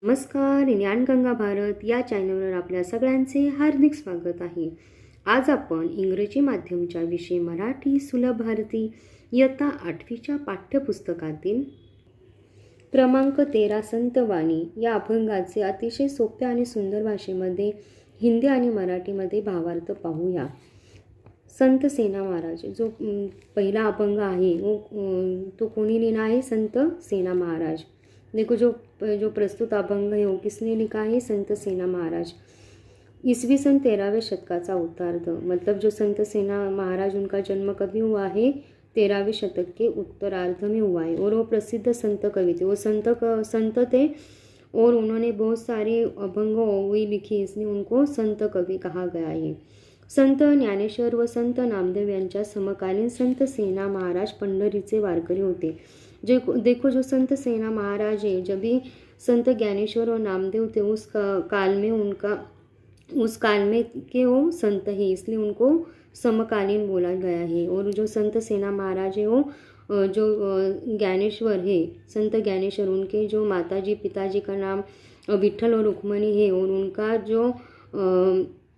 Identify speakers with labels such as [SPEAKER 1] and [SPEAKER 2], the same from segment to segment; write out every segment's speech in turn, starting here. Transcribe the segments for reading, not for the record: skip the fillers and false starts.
[SPEAKER 1] नमस्कार. ज्ञानगंगा भारत या चॅनलवर आपल्या सगळ्यांचे हार्दिक स्वागत आहे. आज आपण इंग्रजी माध्यमच्या विषय मराठी सुलभ भारती इयत्ता 8वीच्या पाठ्यपुस्तकातील क्रमांक 13 संतवाणी या अभंगाचे अतिशय सोप्या आणि सुंदर भाषेमध्ये हिंदी आणि मराठीमध्ये भावार्थ पाहूया. संत सेना महाराज जो पहिला अभंग आहे तो कोणी लिहिला आहे? संत सेना महाराज. देखो जो प्रस्तुत अभंग है वो किसने लिखा है? संत सेना महाराज. ईसवी सन 13वें शतकाचा उत्तरार्ध, मतलब जो संत सेना महाराज उनका जन्म कभी हुआ है? 13वें शतक के उत्तरार्ध में हुआ है. और वो प्रसिद्ध संत कवि थे. वो संत थे और उन्होंने बहुत सारे अभंग ओवी लिखी, इसलिए उनको संत कवि कहा गया है. संत ज्ञानेश्वर व संत नामदेव यांच्या समकालीन संत सेना महाराज पंढरीचे वारकरी होते. देखो जो संत सेना महाराज है, जब भी संत ज्ञानेश्वर और नामदेव थे उस काल में के वो संत है, इसलिए उनको समकालीन बोला गया है. और जो संत सेना महाराज है वो जो ज्ञानेश्वर है, संत ज्ञानेश्वर, उनके जो माताजी पिताजी का नाम विठल और रुक्मणी है और उनका जो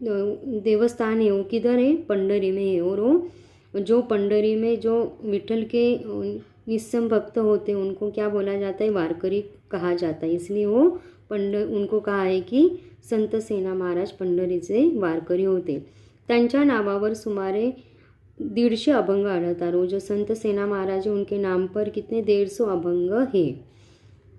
[SPEAKER 1] देवस्थान है वो किधर है? पंडरी में है. और वो जो पंडरी में जो विठल के निस्सम भक्त होते उनको क्या बोला जाता है? वारकरी कहा जाता है. इसलिए वो उनको कहा है कि संत सेना महाराज पंढरीचे वारकरी होते. त्यांच्या नावावर सुमारे 150 अभंग आढळतात. जो संत सेना महाराज उनके नाम पर कितने 150 अभंग है.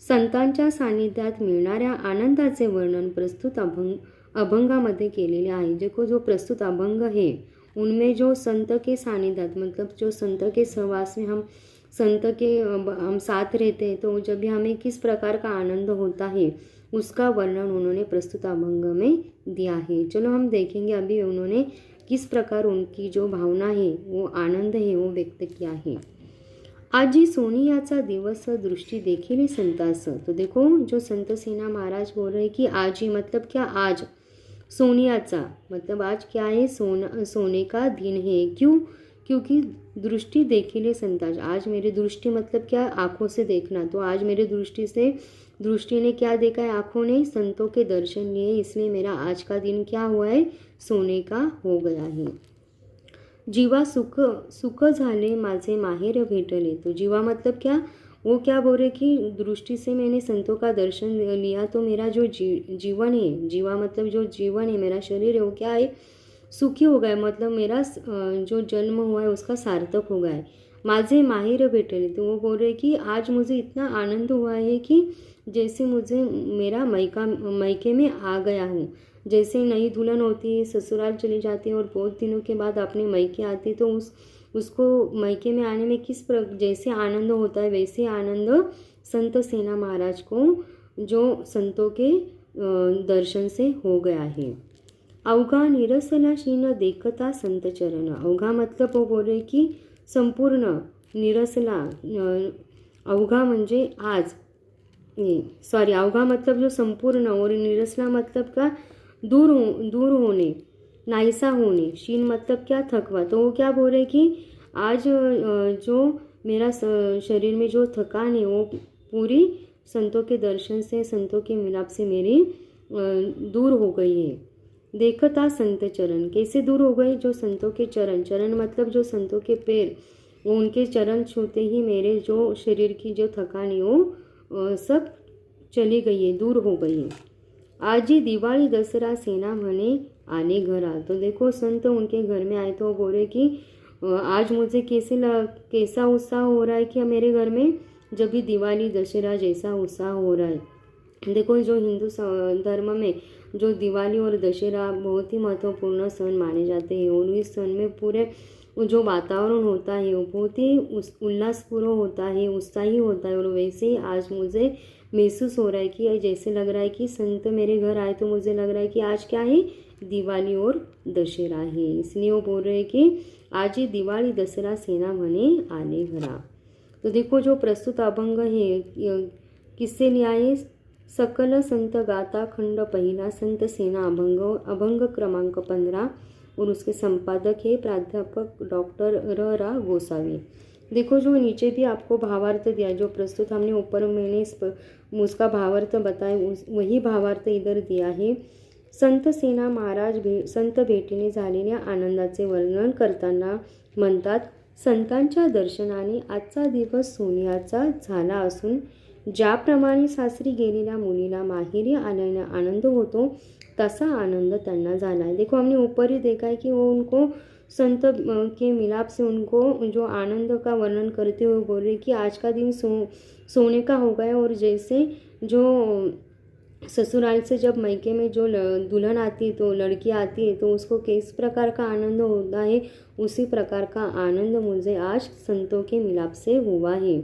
[SPEAKER 1] संतांच्या सानिध्यात मिळणाऱ्या आनंदाचे वर्णन प्रस्तुत अभंगामध्ये केलेले आहे. जो प्रस्तुत अभंग है उनमें जो संत के सानिध्यात, मतलब जो संत के सहवास में हम साथ रहते हैं, तो जब भी हमें किस प्रकार का आनंद होता है उसका वर्णन उन्होंने प्रस्तुत अभंग में दिया है. चलो हम देखेंगे अभी उन्होंने किस प्रकार उनकी जो भावना है वो आनंद है वो व्यक्त किया है. आजी सोनियाचा दिवस दृष्टी देखील संतास. तो देखो जो संत सेना महाराज बोल रहे कि आजी मतलब क्या? आज. सोनियाचा मतलब आज क्या है? सोने का दिन है. क्यों? क्योंकि दृष्टि देखिले संताज. आज मेरी दृष्टि मतलब क्या? आँखों से देखना. तो आज मेरी दृष्टि ने क्या देखा है? आँखों ने संतों के दर्शन लिए, इसलिए मेरा आज का दिन क्या हुआ है? सोने का हो गया है. जीवा सुख झाले माझे माहेर भेटले. तो जीवा मतलब क्या? वो क्या बोल रहे कि दृष्टि से मैंने संतों का दर्शन लिया तो मेरा जो जीवन है, जीवा मतलब जो जीवन है, मेरा शरीर है वो क्या है? सुखी हो गया. मतलब मेरा जो जन्म हुआ है उसका सार्थक हो गया है. माझे माहेर भेटले. तो वो बोल रहे कि आज मुझे इतना आनंद हुआ है कि जैसे मुझे मेरा मैके में आ गया हूँ. जैसे नई दुल्हन होती है, ससुराल चली जाती है और बहुत दिनों के बाद अपने मैके आती है, तो उसको मैके में आने में जैसे आनंद होता है वैसे आनंद संत सेना महाराज को जो संतों के दर्शन से हो गया है. अवघा निरसला शीन देखता संत चरण. अवघा मतलब वो बोल रहे कि संपूर्ण, निरसला अवघा म्हणजे आज, सॉरी, अवघा मतलब जो संपूर्ण और निरसला मतलब का दूर होने, नाहीसा होने. शीन मतलब क्या? थकवा. तो वो क्या बोल रहे कि आज जो मेरा शरीर में जो थकान है वो पूरी संतों के दर्शन से, संतों के मिलाप से मेरी दूर हो गई है. देखता संत चरण. कैसे दूर हो गए? जो संतों के चरण मतलब जो संतों के पैर, वो उनके चरण छूते ही मेरे जो शरीर की जो थकान है वो सब चली गई है, दूर हो गई है. आजी दिवाली दसरा सेना म्हणे आने घरा. तो देखो संत उनके घर में आए तो बोले कि आज मुझे कैसा उत्साह हो रहा है कि मेरे घर में जब भी दिवाली दशहरा जैसा उत्साह हो रहा है. देखो जो हिंदू धर्म में जो दिवाली और दशहरा बहुत ही महत्वपूर्ण सन माने जाते हैं और इस सन में पूरे जो वातावरण होता है वो बहुत ही उल्लासपूर्ण होता है, उत्साही होता है. और वैसे ही आज मुझे महसूस हो रहा है कि जैसे लग रहा है कि संत मेरे घर आए तो मुझे लग रहा है कि आज क्या है? दिवाली और दशहरा है. इसलिए वो बोल रहे हैं कि आज ही दिवाळी दसरा सेना म्हणे आले घरा. तो देखो जो प्रस्तुत अभंग है किससे लिया है? सकल संत गाथा खंड पहिला संत सेना अभंग क्रमांक 15 और उसके संपादक है प्राध्यापक डॉक्टर रा गोसावी. देखो जो नीचे भी आपको भावार्थ दिया, जो प्रस्तुत हमने ऊपर मैंने उसका भावार्थ बताया, वही भावार्थ इधर दिया है। संत सेना महाराज संत भेटीने झालेल्या आनंदाचे वर्णन करताना म्हणतात, संतांच्या दर्शनाने आजचा दिवस सोन्याचा झाला असून ज्याप्रमाणे सासरी गेलेल्या मुलीला माहेरी आल्याने आनंद होतो, तसा आनंद त्यांना झाला है। देखो हमने ऊपर ही देखा है कि वो उनको संत के मिलाप से उनको जो आनंद का वर्णन करते हुए बोल रहे कि आज का दिन सोने का हो गया। और जैसे जो ससुराल से जब मैके में जो दुल्हन आती है, तो लड़की आती है, तो उसको किस प्रकार का आनंद होता है, उसी प्रकार का आनंद मुझे आज संतों के मिलाप से हुआ है।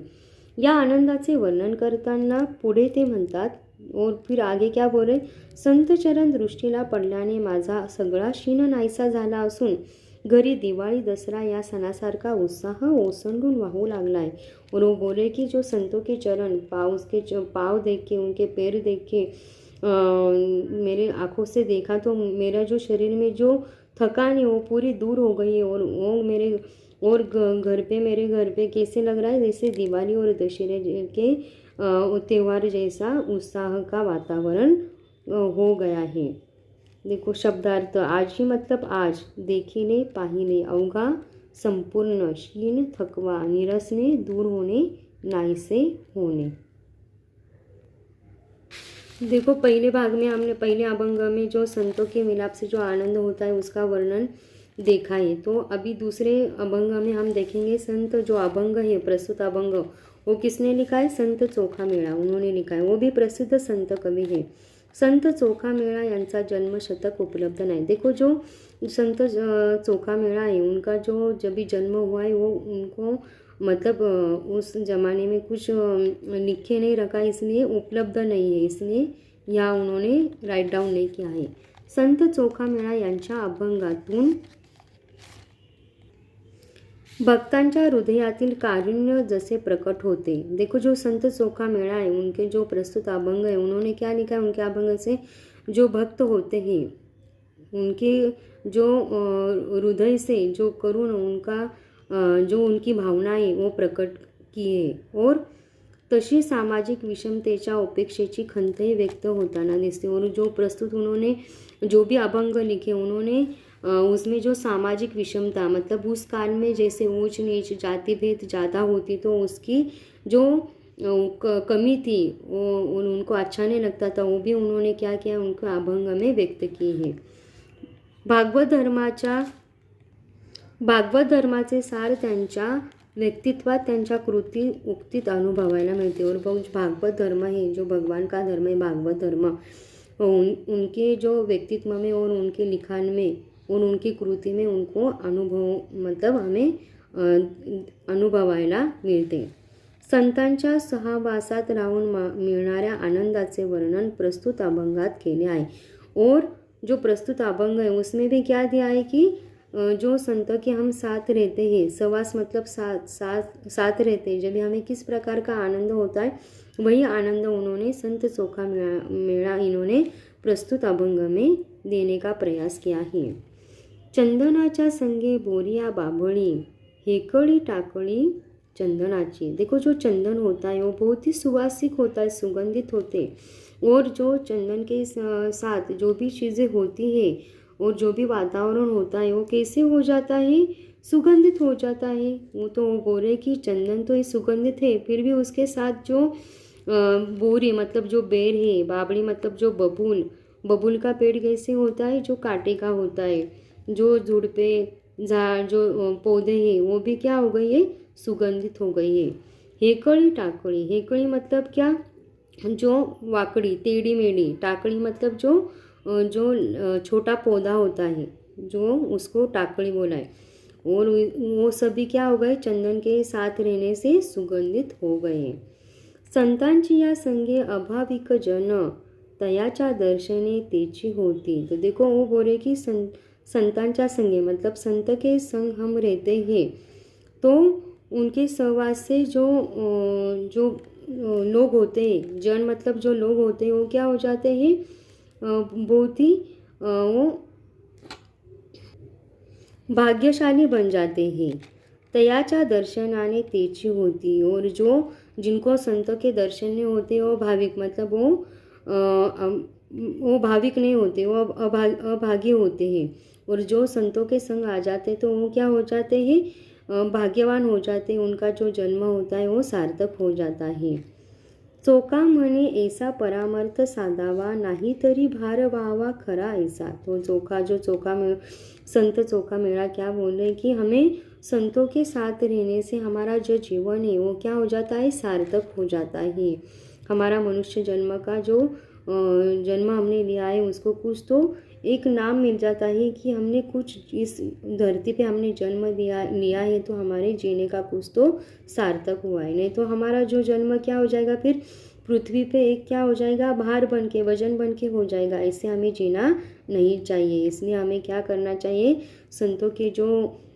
[SPEAKER 1] या आनंदाचे वर्णन करताना पुढे ते म्हणतात, और फिर आगे क्या बोले, संत चरण दृष्टीला पडल्याने माझा सगळा शीन नाहीसा झाला असून घरी दिवाळी दसरा या सणासारखा उत्साह ओसंडून वाहू लागला है। और वो बोले कि जो संतों के चरण, पाँव देख के, उनके पैर देख के मेरे आँखों से देखा तो मेरा जो शरीर में जो थकान है वो पूरी दूर हो गई है। और वो मेरे और मेरे घर पे कैसे लग रहा है, जैसे दिवाली और दशहरे के त्यौहार जैसा उत्साह का वातावरण हो गया है। देखो शब्दार्थ, आजी मतलब आज, देखिले पाहिले, अवघा संपूर्ण, शीन थकवा, नीरसने दूर होणे, नाहीसे होणे। देखो पहले भाग में हमने पहले अभंग में जो संतों के मिलाप से जो आनंद होता है उसका वर्णन देखा है। तो अभी दूसरे अभंग में हम देखेंगे संत जो अभंग है, प्रस्तुत अभंग, वो किसने लिखा है, संत चोखा मेळा उन्होंने लिखा है। वो भी प्रसिद्ध संत कवि है। संत चोखा मेळा यांचा जन्मशतक उपलब्ध नहीं। देखो जो संत चोखा मेळा है, उनका जो जब भी जन्म हुआ है वो उनको मतलब उस जमाने में कुछ लिखे नहीं रखा, इसलिए उपलब्ध नहीं है, इसलिए या उन्होंने राइट डाउन नहीं किया है। संत चोखा मेळा यांच्या अभंगातून भक्तांच्या हृदयातील कारुण्य जैसे प्रकट होते। देखो जो संत चोखा मेळा है, उनके जो प्रस्तुत अभंग है, उन्होंने क्या लिखा है, उनके अभंग से जो भक्त होते हैं उनके जो हृदय से जो करुण उनका जो उनकी भावना है वो प्रकट की है। और तशी सामाजिक विषमतेच्या उपेक्षेची खंतही व्यक्त होताना दिसते। और जो प्रस्तुत उन्होंने जो भी अभंग लिखे, उन्होंने उसमें जो सामाजिक विषमता, मतलब उस काल में जैसे ऊंच नीच जाति भेद ज़्यादा होती, तो उसकी जो कमी थी वो उनको अच्छा नहीं लगता था, वो भी उन्होंने क्या किया, उनको अभंग में व्यक्त की है। भागवत धर्माचे सार त्यांच्या व्यक्तित्वात, त्यांच्या कृती उक्तीत अनुभवायला मिळते। और भागवत धर्म है, जो भगवान का धर्म है भागवत धर्म, उनके जो व्यक्तित्व में और उनके लिखान में और उनकी कृति में उनको अनुभव मतलब हमें अनुभवायला मिळते। संतांच्या सहवासात राहून मिळणाऱ्या आनंदाचे वर्णन प्रस्तुत अभंगात केले आहे। और जो प्रस्तुत अभंग है उसमें भी क्या दिया है कि जो संत के हम साथ रहते हैं, सहवास मतलब साथ रहते हैं, जब हमें किस प्रकार का आनंद होता है, वही आनंद उन्होंने संत चोखा मेळा इन्होंने प्रस्तुत अभंग में देने का प्रयास किया है। चंदनाच्या संगे बोरिया बाभळी, हेकड़ी टाकड़ी चंदनाची। देखो जो चंदन होता है वो बहुत ही सुवासिक होता है, सुगंधित होते। और जो चंदन के साथ जो भी चीज़ें होती है और जो भी वातावरण होता है वो कैसे हो जाता है, सुगंधित हो जाता है। वो तो बोल रहे कि चंदन तो ये सुगंधित है, फिर भी उसके साथ जो बोरी मतलब जो बेर है, बाबड़ी मतलब जो बबूल का पेड़ कैसे होता है, जो कांटे का होता है, जो जुड़ पे झाड़ जो पौधे हैं वो भी क्या हो गई है, सुगंधित हो गई है। हेकड़ी टाकड़ी, हेकड़ी मतलब क्या, जो वाकड़ी टेढ़ी मेढ़ी, टाकड़ी मतलब जो छोटा पौधा होता है, जो उसको टाकड़ी बोला है। और वो सभी क्या हो गए, चंदन के साथ रहने से सुगंधित हो गए। संतांची या संगे अभाविक जन, तयाच्या दर्शने तेची होती। तो देखो वो बोले कि संतांच्या संगे मतलब संत के संग हम रहते हैं, तो उनके सहवास से जो लोग होते हैं, जन मतलब जो लोग होते हैं, वो क्या हो जाते हैं, बहुत ही वो भाग्यशाली बन जाते हैं। तयाच्या दर्शनाने तेची होती। और जो जिनको संतों के दर्शन नहीं होते वो भाविक, मतलब वो भाविक नहीं होते, वो अभागे होते हैं। और जो संतों के संग आ जाते तो वो क्या हो जाते हैं, भाग्यवान हो जाते हैं। उनका जो जन्म होता है वो सार्थक हो जाता है। चोका म्हणे ऐसा परामर्थ साधावा, नाही तरी भार व्हावा खरा ऐसा। तो चोखा संत चोखा मेरा क्या बोल रहे हैं कि हमें संतों के साथ रहने से हमारा जो जीवन है वो क्या हो जाता है, सार्थक हो जाता है। हमारा मनुष्य जन्म का जो जन्म हमने लिया है उसको कुछ तो एक नाम मिल जाता है कि हमने कुछ इस धरती पे हमने जन्म लिया है तो हमारे जीने का कुछ तो सार्थक हुआ है। नहीं तो हमारा जो जन्म क्या हो जाएगा, फिर पृथ्वी पे एक क्या हो जाएगा, भार बन के, वजन बन के हो जाएगा। ऐसे हमें जीना नहीं चाहिए। इसलिए हमें क्या करना चाहिए, संतों के जो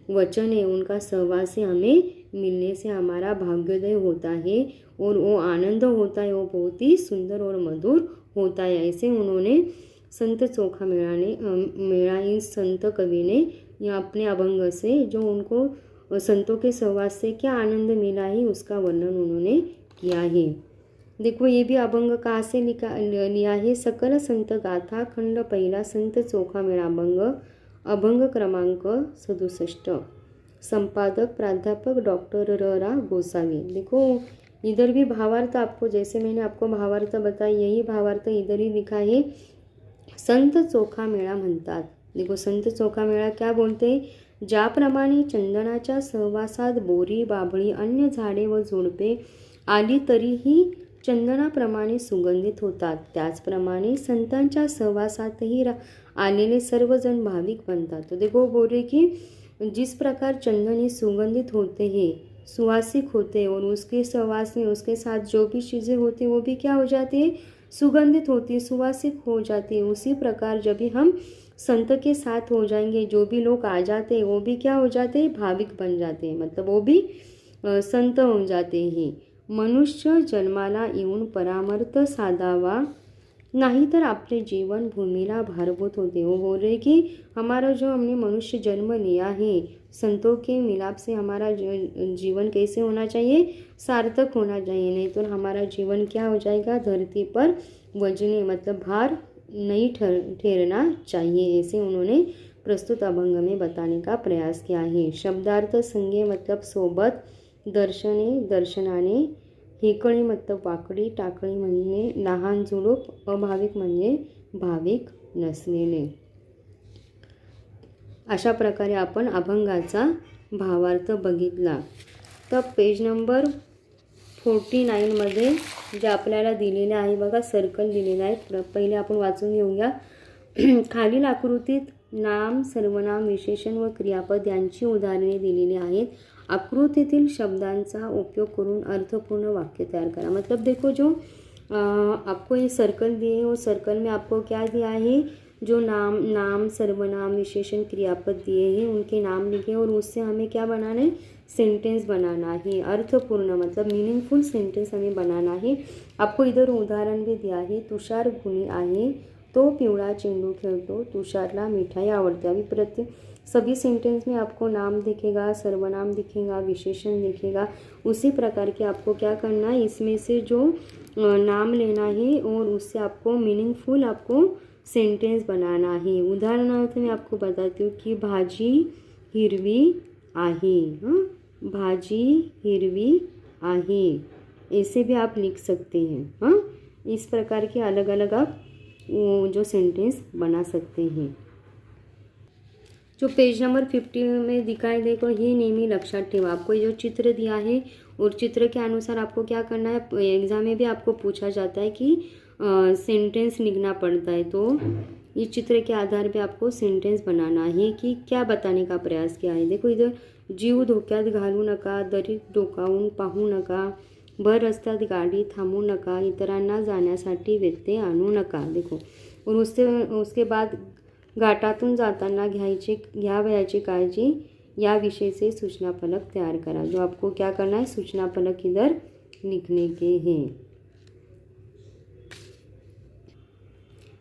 [SPEAKER 1] वचन है उनका सहवास से हमें मिलने से हमारा भाग्योदय होता है और वो आनंद होता है, वो बहुत ही सुंदर और मधुर होता है। ऐसे उन्होंने संत चोखा मेरा इन संत कवि ने या अपने अभंग से जो उनको संतों के सहवास से क्या आनंद मिला है उसका वर्णन उन्होंने किया है। देखो ये भी अभंग कहाँ से लिया है, सकल संत गाथा खंड पहिला संत चोखा मेरा अभंग, अभंग क्रमांक 67, संपादक प्राध्यापक डॉक्टर रा गोसावी। देखो इधर भी भावार्थ आपको, जैसे मैंने आपको भावार्थ बताया, यही भावार्थ इधर ही लिखा है। संत चोखा मेळा म्हणतात। देखो संत चोखा मेळा क्या बोलते हैं, ज्याप्रमाणे चंदनाच्या सहवासात बोरी, बाभळी, अन्य झाडे व झुडपे आली तरीही चंदनाप्रमाणे सुगंधित होतात, त्याचप्रमाणे संतांच्या सहवासातही आलेले सर्वजन भाविक बनतात। तो देखो बोल रहे कि जिस प्रकार चंदन ही सुगंधित होते हैं, सुवासिक होते हैं, और उसके सहवास में उसके साथ जो भी चीज़ें होती हैं वो भी क्या हो जाती है, सुगंधित होती है, सुवासिक हो जाती है। उसी प्रकार जब भी हम संत के साथ हो जाएंगे, जो भी लोग आ जाते हैं वो भी क्या हो जाते हैं, भाविक बन जाते हैं, मतलब वो भी संत हो जाते हैं। मनुष्य जन्माला येऊन परामर्थ साधावा, नहीं तर आपले जीवन भूमिला भारभूत होते। वो बोल रहे कि हमारा जो हमने मनुष्य जन्म लिया है, संतों के मिलाप से हमारा जीवन कैसे होना चाहिए, सार्थक होना चाहिए। नहीं तो हमारा जीवन क्या हो जाएगा, धरती पर वजने, मतलब भार नहीं ठहरना चाहिए। ऐसे उन्होंने प्रस्तुत अभंग में बताने का प्रयास किया है। शब्दार्थ संज्ञे मतलब सोबत, दर्शने दर्शनाने, हेकळी मतलब वाकडी, टाकळी म्हणजे लहान झुडूप, अभाविक म्हणजे भाविक नसलेले। अशा प्रकारे आपण अभंगाचा भावार्थ बघितला। तर पेज नंबर 49 मध्ये जे आपल्याला दिलेले आहे बघा, सर्कल दिलेला आहे, पहिले आपण वाचून घेऊया। खालील आकृतीत नाम, सर्वनाम, विशेषण व क्रियापद यांची उदाहरणे दिलेली आहेत। आकृतीतील शब्दांचा उपयोग करून अर्थपूर्ण वाक्य तैयार करा। मतलब देखो जो आपको ये सर्कल दिए वो सर्कल में आपको क्या दिया है, जो नाम सर्वनाम विशेषण क्रियापद दिए हैं उनके नाम लिखे और उससे हमें क्या बनाना है, सेंटेंस बनाना है। अर्थपूर्ण मतलब मीनिंगफुल सेंटेंस हमें बनाना है। आपको इधर उदाहरण भी दिया है, तुषार गुणी आहे, तो पिवळा चेंडू खेळतो, तुषारला मिठाई आवडते। अभी सभी सेंटेंस में आपको नाम दिखेगा, सर्वनाम दिखेगा, विशेषण दिखेगा। उसी प्रकार के आपको क्या करना है, इसमें से जो नाम लेना है और उससे आपको मीनिंगफुल आपको सेंटेंस बनाना है। उदाहरणार्थ मैं आपको बताती हूँ कि भाजी हिरवी आहे, भाजी हिरवी आहे, ऐसे भी आप लिख सकते हैं। इस प्रकार के अलग अलग आप जो सेंटेंस बना सकते हैं। जो पेज नंबर 50 में दिखाई देगा ये नेहमी लक्षात ठेवा। आपको जो चित्र दिया है और चित्र के अनुसार आपको क्या करना है, एग्ज़ाम में भी आपको पूछा जाता है कि सेंटेंस लिखना पड़ता है। तो इस चित्र के आधार पे आपको सेंटेंस बनाना है कि क्या बताने का प्रयास किया है। देखो इधर जीव धोक्यात घालू नका, दरीत डोकावून पाहू नका, भर रस्त्यात गाडी थांबू नका, इतरांना जाण्यासाठी व्यत्यय आणू नका। देखो और उसके बाद घाटातून जाताना घ्यावयाची काळजी याविषयीचे सूचना फलक तैयार करा। जो आपको क्या करना है, सूचना फलक इधर लिखने के हैं।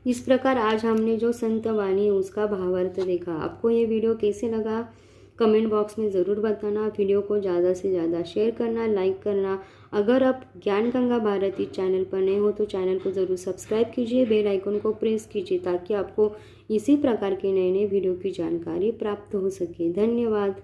[SPEAKER 1] इस प्रकार आज हमने जो संत वाणी उसका भावार्थ देखा। आपको ये वीडियो कैसे लगा कमेंट बॉक्स में ज़रूर बताना। वीडियो को ज़्यादा से ज़्यादा शेयर करना, लाइक करना। अगर आप ज्ञान गंगा भारती चैनल पर नए हो तो चैनल को ज़रूर सब्सक्राइब कीजिए, बेल आइकन को प्रेस कीजिए ताकि आपको इसी प्रकार के नए नए वीडियो की जानकारी प्राप्त हो सके। धन्यवाद।